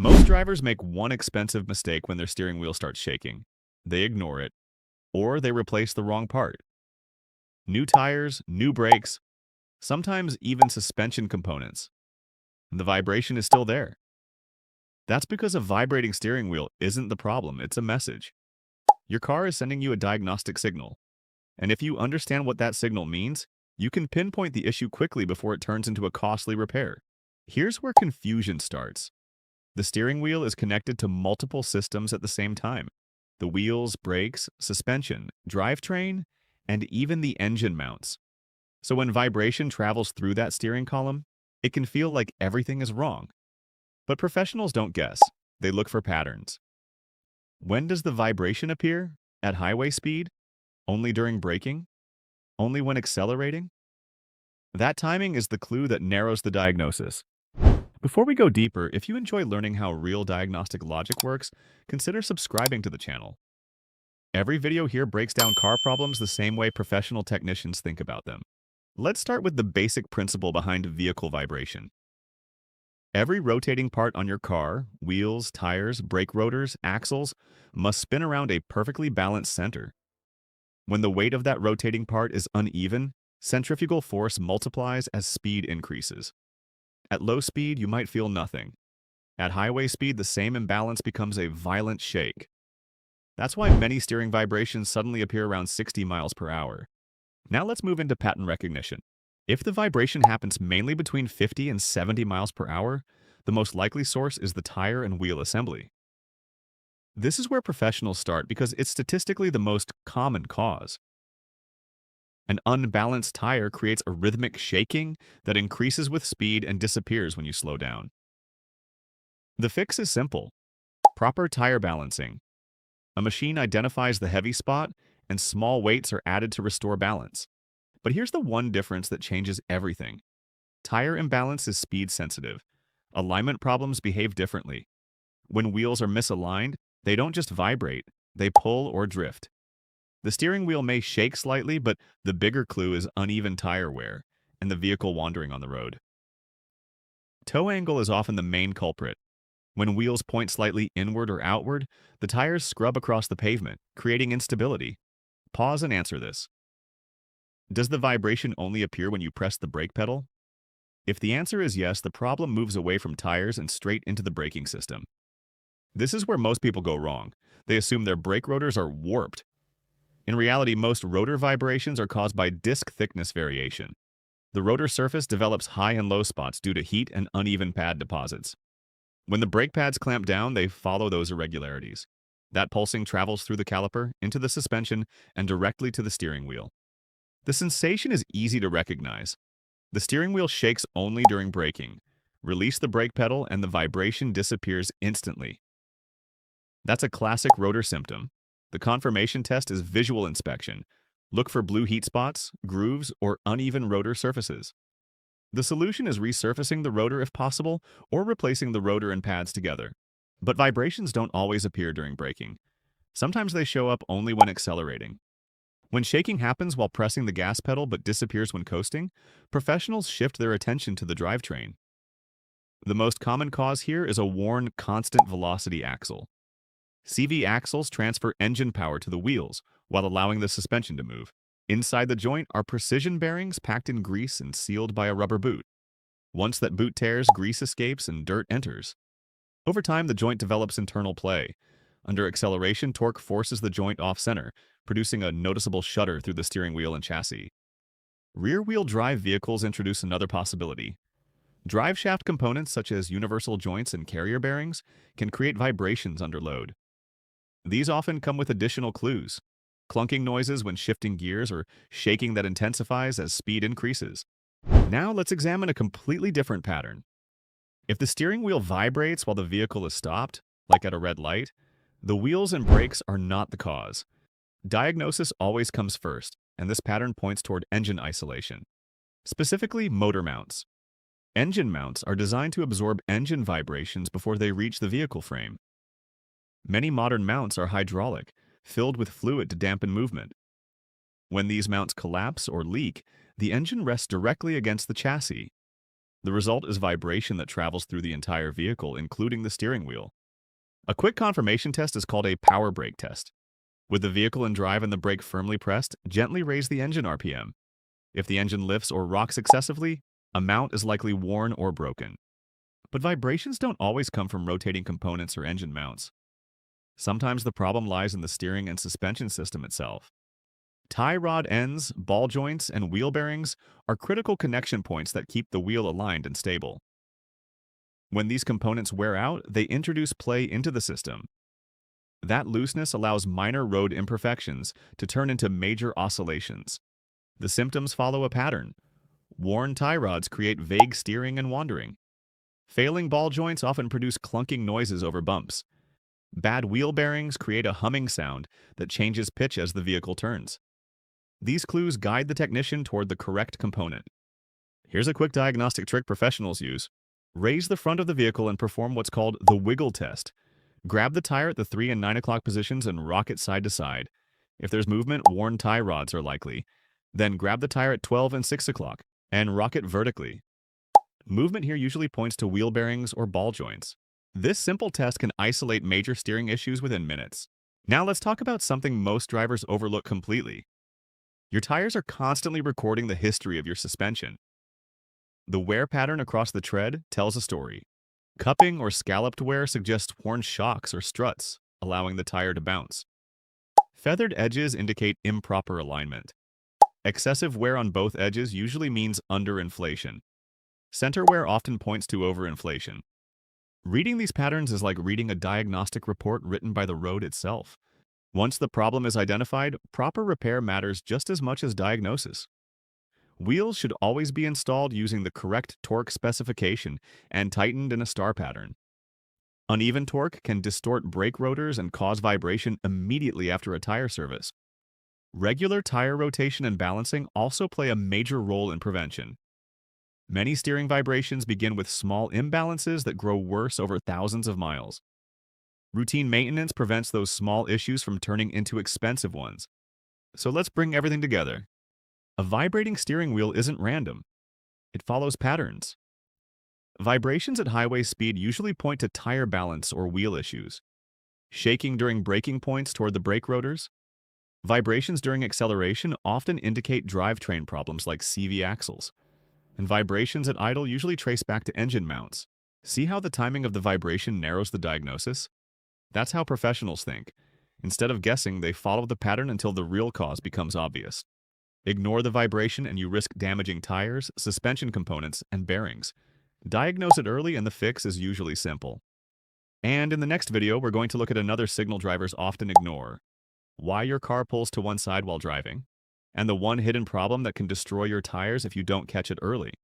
Most drivers make one expensive mistake when their steering wheel starts shaking. They ignore it, or they replace the wrong part. New tires, new brakes, sometimes even suspension components. The vibration is still there. That's because a vibrating steering wheel isn't the problem, it's a message. Your car is sending you a diagnostic signal. And if you understand what that signal means, you can pinpoint the issue quickly before it turns into a costly repair. Here's where confusion starts. The steering wheel is connected to multiple systems at the same time. The wheels, brakes, suspension, drivetrain, and even the engine mounts. So when vibration travels through that steering column, it can feel like everything is wrong. But professionals don't guess. They look for patterns. When does the vibration appear? At highway speed? Only during braking? Only when accelerating? That timing is the clue that narrows the diagnosis. Before we go deeper, if you enjoy learning how real diagnostic logic works, consider subscribing to the channel. Every video here breaks down car problems the same way professional technicians think about them. Let's start with the basic principle behind vehicle vibration. Every rotating part on your car, wheels, tires, brake rotors, axles, must spin around a perfectly balanced center. When the weight of that rotating part is uneven, centrifugal force multiplies as speed increases. At low speed, you might feel nothing. At highway speed, the same imbalance becomes a violent shake. That's why many steering vibrations suddenly appear around 60 miles per hour. Now let's move into pattern recognition. If the vibration happens mainly between 50 and 70 miles per hour, the most likely source is the tire and wheel assembly. This is where professionals start because it's statistically the most common cause. An unbalanced tire creates a rhythmic shaking that increases with speed and disappears when you slow down. The fix is simple. Proper tire balancing. A machine identifies the heavy spot, and small weights are added to restore balance. But here's the one difference that changes everything. Tire imbalance is speed sensitive. Alignment problems behave differently. When wheels are misaligned, they don't just vibrate, they pull or drift. The steering wheel may shake slightly, but the bigger clue is uneven tire wear and the vehicle wandering on the road. Toe angle is often the main culprit. When wheels point slightly inward or outward, the tires scrub across the pavement, creating instability. Pause and answer this. Does the vibration only appear when you press the brake pedal? If the answer is yes, the problem moves away from tires and straight into the braking system. This is where most people go wrong. They assume their brake rotors are warped. In reality, most rotor vibrations are caused by disc thickness variation. The rotor surface develops high and low spots due to heat and uneven pad deposits. When the brake pads clamp down, they follow those irregularities. That pulsing travels through the caliper, into the suspension, and directly to the steering wheel. The sensation is easy to recognize. The steering wheel shakes only during braking. Release the brake pedal and the vibration disappears instantly. That's a classic rotor symptom. The confirmation test is visual inspection. Look for blue heat spots, grooves, or uneven rotor surfaces. The solution is resurfacing the rotor if possible, or replacing the rotor and pads together. But vibrations don't always appear during braking. Sometimes they show up only when accelerating. When shaking happens while pressing the gas pedal but disappears when coasting, professionals shift their attention to the drivetrain. The most common cause here is a worn constant velocity axle. CV axles transfer engine power to the wheels while allowing the suspension to move. Inside the joint are precision bearings packed in grease and sealed by a rubber boot. Once that boot tears, grease escapes and dirt enters. Over time, the joint develops internal play. Under acceleration, torque forces the joint off-center, producing a noticeable shudder through the steering wheel and chassis. Rear-wheel drive vehicles introduce another possibility. Drive shaft components such as universal joints and carrier bearings can create vibrations under load. These often come with additional clues: clunking noises when shifting gears or shaking that intensifies as speed increases. Now let's examine a completely different pattern. If the steering wheel vibrates while the vehicle is stopped, like at a red light, the wheels and brakes are not the cause. Diagnosis always comes first, and this pattern points toward engine isolation. Specifically, motor mounts. Engine mounts are designed to absorb engine vibrations before they reach the vehicle frame. Many modern mounts are hydraulic, filled with fluid to dampen movement. When these mounts collapse or leak, the engine rests directly against the chassis. The result is vibration that travels through the entire vehicle, including the steering wheel. A quick confirmation test is called a power brake test. With the vehicle in drive and the brake firmly pressed, gently raise the engine RPM. If the engine lifts or rocks excessively, a mount is likely worn or broken. But vibrations don't always come from rotating components or engine mounts. Sometimes the problem lies in the steering and suspension system itself. Tie rod ends, ball joints, and wheel bearings are critical connection points that keep the wheel aligned and stable. When these components wear out, they introduce play into the system. That looseness allows minor road imperfections to turn into major oscillations. The symptoms follow a pattern. Worn tie rods create vague steering and wandering. Failing ball joints often produce clunking noises over bumps. Bad wheel bearings create a humming sound that changes pitch as the vehicle turns. These clues guide the technician toward the correct component. Here's a quick diagnostic trick professionals use. Raise the front of the vehicle and perform what's called the wiggle test. Grab the tire at the 3 and 9 o'clock positions and rock it side to side. If there's movement, worn tie rods are likely. Then grab the tire at 12 and 6 o'clock and rock it vertically. Movement here usually points to wheel bearings or ball joints. This simple test can isolate major steering issues within minutes. Now let's talk about something most drivers overlook completely. Your tires are constantly recording the history of your suspension. The wear pattern across the tread tells a story. Cupping or scalloped wear suggests worn shocks or struts, allowing the tire to bounce. Feathered edges indicate improper alignment. Excessive wear on both edges usually means underinflation. Center wear often points to overinflation. Reading these patterns is like reading a diagnostic report written by the road itself. Once the problem is identified, proper repair matters just as much as diagnosis. Wheels should always be installed using the correct torque specification and tightened in a star pattern. Uneven torque can distort brake rotors and cause vibration immediately after a tire service. Regular tire rotation and balancing also play a major role in prevention. Many steering vibrations begin with small imbalances that grow worse over thousands of miles. Routine maintenance prevents those small issues from turning into expensive ones. So let's bring everything together. A vibrating steering wheel isn't random. It follows patterns. Vibrations at highway speed usually point to tire balance or wheel issues. Shaking during braking points toward the brake rotors. Vibrations during acceleration often indicate drivetrain problems like CV axles. And vibrations at idle usually trace back to engine mounts. See how the timing of the vibration narrows the diagnosis? That's how professionals think. Instead of guessing, they follow the pattern until the real cause becomes obvious. Ignore the vibration and you risk damaging tires, suspension components, and bearings. Diagnose it early and the fix is usually simple. And in the next video, we're going to look at another signal drivers often ignore. Why your car pulls to one side while driving. And the one hidden problem that can destroy your tires if you don't catch it early.